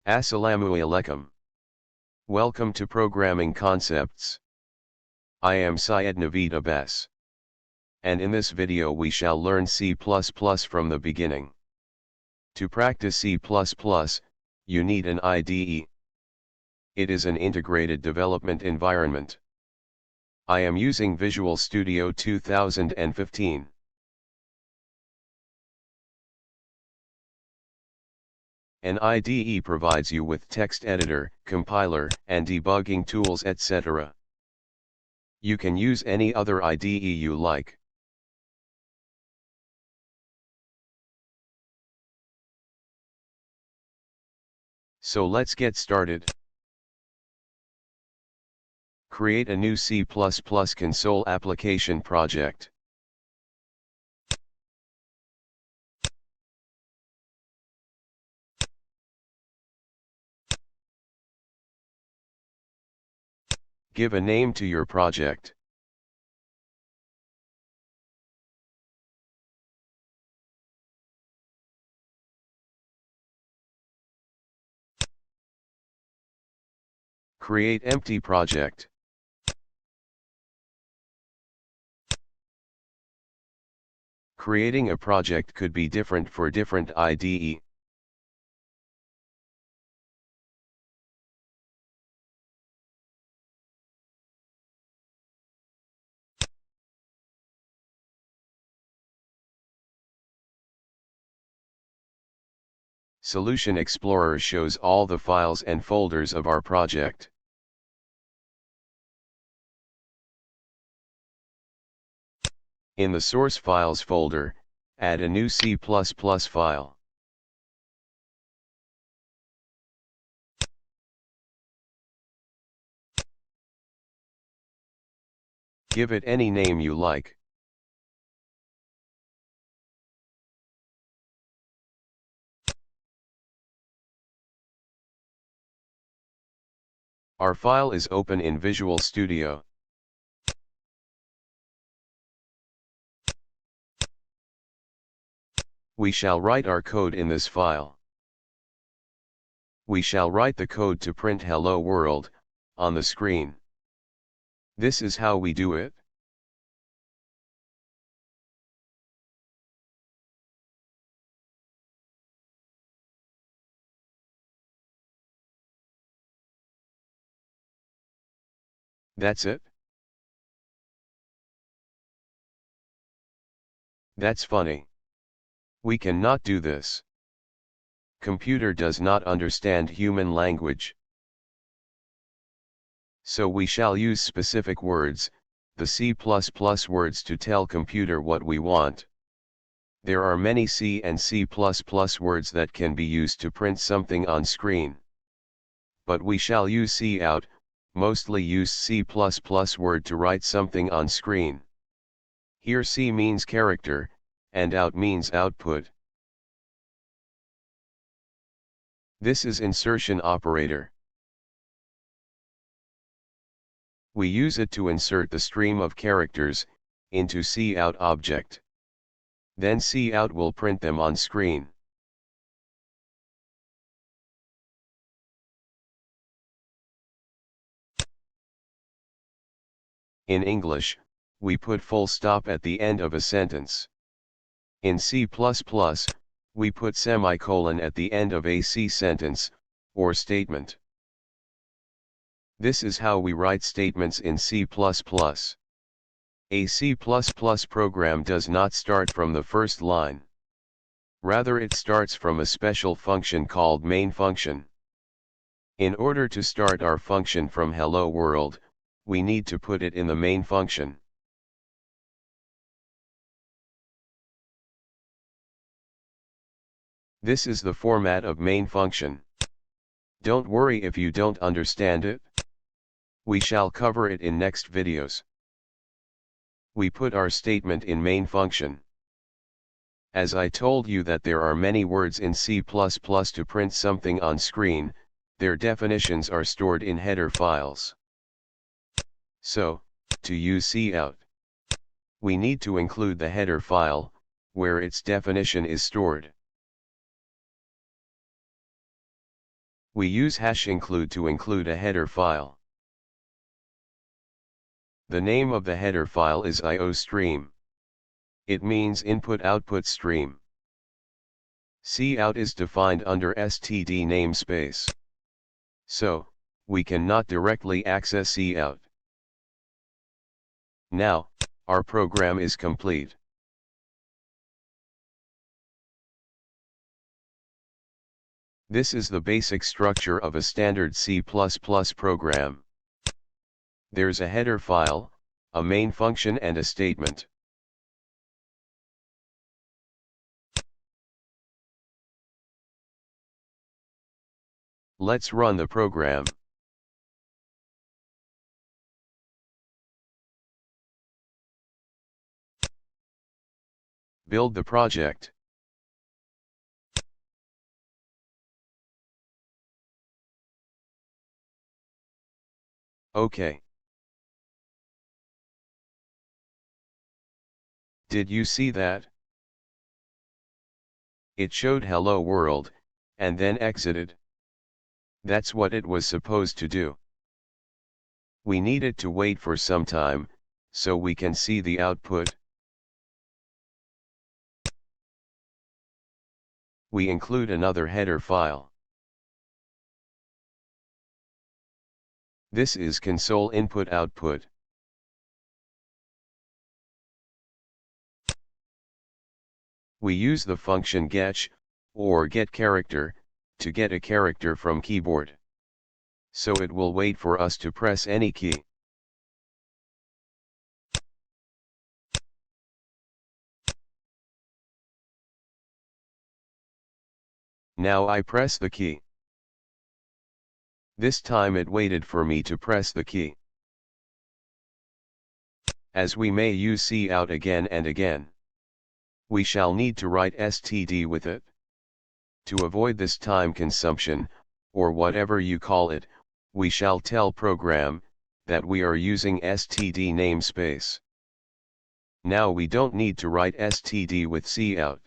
Assalamu alaikum. Welcome to Programming Concepts. I am Syed Naveed Abbas. And in this video we shall learn C++ from the beginning. To practice C++, you need an IDE. It is an integrated development environment. I am using Visual Studio 2015. An IDE provides you with text editor, compiler, and debugging tools, etc. You can use any other IDE you like. So let's get started. Create a new C++ console application project. Give a name to your project. Create empty project. Creating a project could be different for different IDE. Solution Explorer shows all the files and folders of our project. In the Source Files folder, add a new C++ file. Give it any name you like. Our file is open in Visual Studio. We shall write our code in this file. We shall write the code to print "Hello World" on the screen. This is how we do it. That's it? That's funny. We cannot do this. Computer does not understand human language. So we shall use specific words, the C++ words, to tell computer what we want. There are many C and C++ words that can be used to print something on screen. But we shall use cout, mostly used C++ word to write something on screen. Here C means character, and out means output. This is insertion operator. We use it to insert the stream of characters into cout object. Then cout will print them on screen. In English, we put full stop at the end of a sentence. In C++, we put semicolon at the end of a C sentence, or statement. This is how we write statements in C++. A C++ program does not start from the first line. Rather, it starts from a special function called main function. In order to start our function from "Hello World", we need to put it in the main function. This is the format of main function. Don't worry if you don't understand it. We shall cover it in next videos. We put our statement in main function. As I told you that there are many words in C++ to print something on screen, their definitions are stored in header files. So, to use cout, we need to include the header file, where its definition is stored. We use #include to include a header file. The name of the header file is IOStream. It means input-output stream. Cout is defined under std namespace. So, we cannot directly access cout. Now, our program is complete. This is the basic structure of a standard C++ program. There's a header file, a main function and a statement. Let's run the program. Build the project. OK. Did you see that? It showed hello world, and then exited. That's what it was supposed to do. We needed to wait for some time, so we can see the output. We include another header file. This is console input-output. We use the function getch, or getCharacter, to get a character from keyboard. So it will wait for us to press any key. Now I press the key. This time it waited for me to press the key. As we may use cout again and again, we shall need to write std with it. To avoid this time consumption, or whatever you call it, we shall tell program that we are using std namespace. Now we don't need to write std with cout.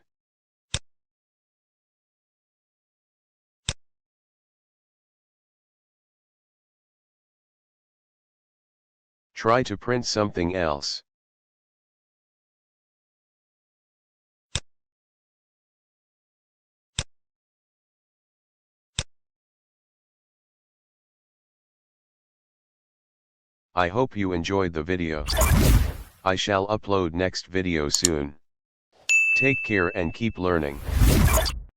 Try to print something else. I hope you enjoyed the video. I shall upload next video soon. Take care and keep learning.